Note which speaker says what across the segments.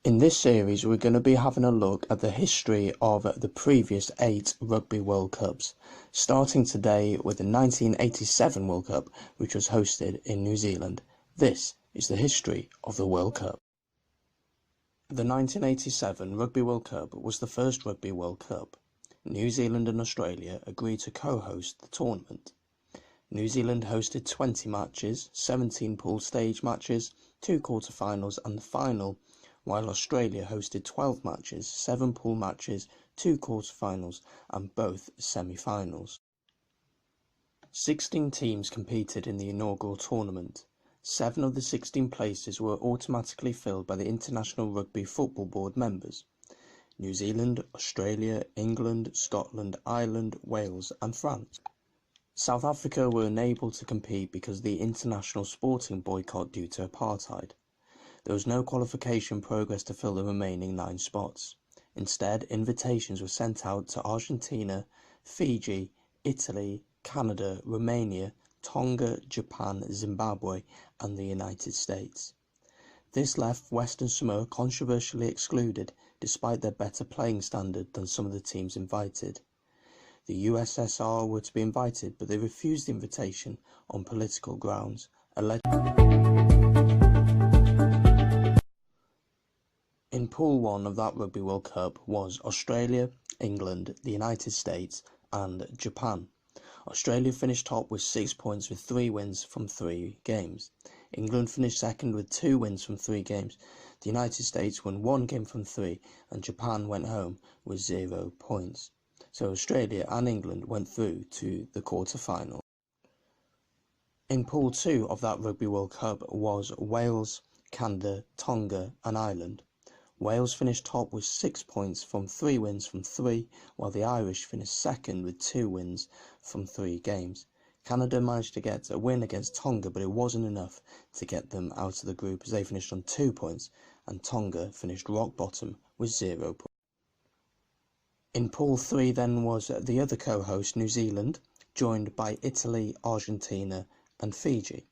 Speaker 1: In this series, we're going to be having a look at the history of the previous 8 Rugby World Cups, starting today with the 1987 World Cup, which was hosted in New Zealand. This is the history of the World Cup. The 1987 Rugby World Cup was the first Rugby World Cup. New Zealand and Australia agreed to co-host the tournament. New Zealand hosted 20 matches, 17 pool stage matches, 2 quarter-finals and the final, while Australia hosted 12 matches, 7 pool matches, 2 quarter-finals and both semi-finals. 16 teams competed in the inaugural tournament. 7 of the 16 places were automatically filled by the International Rugby Football Board members: New Zealand, Australia, England, Scotland, Ireland, Wales and France. South Africa were unable to compete because of the international sporting boycott due to apartheid. There was no qualification progress to fill the remaining 9 spots. Instead, invitations were sent out to Argentina, Fiji, Italy, Canada, Romania, Tonga, Japan, Zimbabwe and the United States. This left Western Samoa controversially excluded, despite their better playing standard than some of the teams invited. The USSR were to be invited, but they refused the invitation on political grounds. In Pool 1 of that Rugby World Cup was Australia, England, the United States and Japan. Australia finished top with 6 points with 3 wins from 3 games. England finished second with 2 wins from 3 games. The United States won 1 game from 3 and Japan went home with 0 points. So Australia and England went through to the quarter-final. In Pool 2 of that Rugby World Cup was Wales, Canada, Tonga and Ireland. Wales finished top with 6 points from 3 wins from 3, while the Irish finished second with 2 wins from 3 games. Canada managed to get a win against Tonga, but it wasn't enough to get them out of the group as they finished on 2 points, and Tonga finished rock bottom with 0 points. In Pool 3 then was the other co-host, New Zealand, joined by Italy, Argentina and Fiji.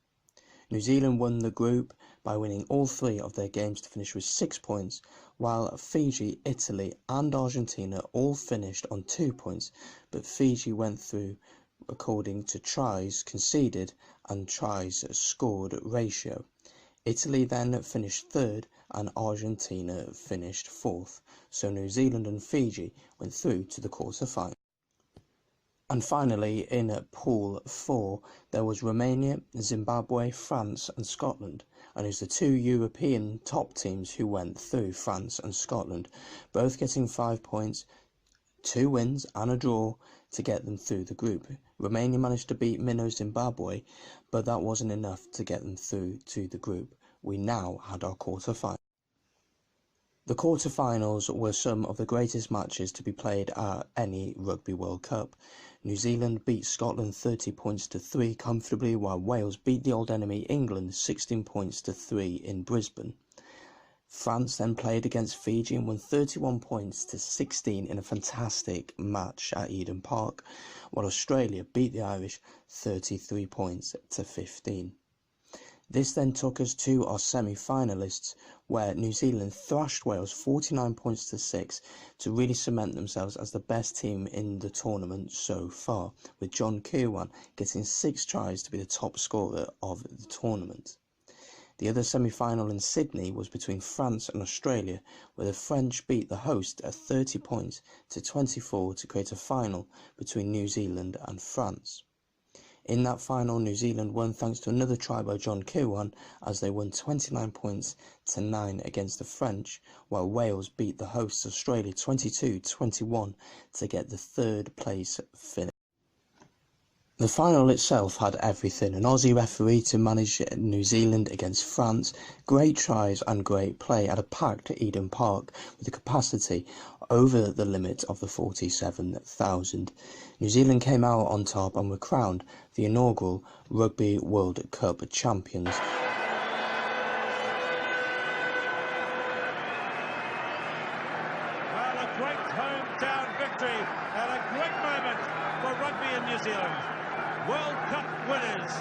Speaker 1: New Zealand won the group by winning all 3 of their games to finish with 6 points, while Fiji, Italy and Argentina all finished on 2 points, but Fiji went through according to tries conceded and tries scored ratio. Italy then finished 3rd and Argentina finished 4th, so New Zealand and Fiji went through to the quarter-final. And finally, in Pool 4, there was Romania, Zimbabwe, France and Scotland, and it was the 2 European top teams who went through, France and Scotland, both getting 5 points, 2 wins and a draw to get them through the group. Romania managed to beat Minnow Zimbabwe, but that wasn't enough to get them through to the group. We now had our quarter-final. The quarter-finals were some of the greatest matches to be played at any Rugby World Cup. New Zealand beat Scotland 30 points to 3 comfortably, while Wales beat the old enemy England 16 points to 3 in Brisbane. France then played against Fiji and won 31 points to 16 in a fantastic match at Eden Park, while Australia beat the Irish 33 points to 15. This then took us to our semi-finalists, where New Zealand thrashed Wales 49 points to 6 to really cement themselves as the best team in the tournament so far, with John Kirwan getting 6 tries to be the top scorer of the tournament. The other semi-final in Sydney was between France and Australia, where the French beat the host at 30 points to 24 to create a final between New Zealand and France. In that final, New Zealand won thanks to another try by John Kirwan, as they won 29 points to 9 against the French, while Wales beat the hosts Australia 22-21 to get the 3rd place finish. The final itself had everything: an Aussie referee to manage New Zealand against France, great tries and great play at a packed Eden Park with a capacity over the limit of the 47,000. New Zealand came out on top and were crowned the inaugural Rugby World Cup champions.
Speaker 2: Well, a great hometown victory and a great moment for rugby in New Zealand. World Cup winners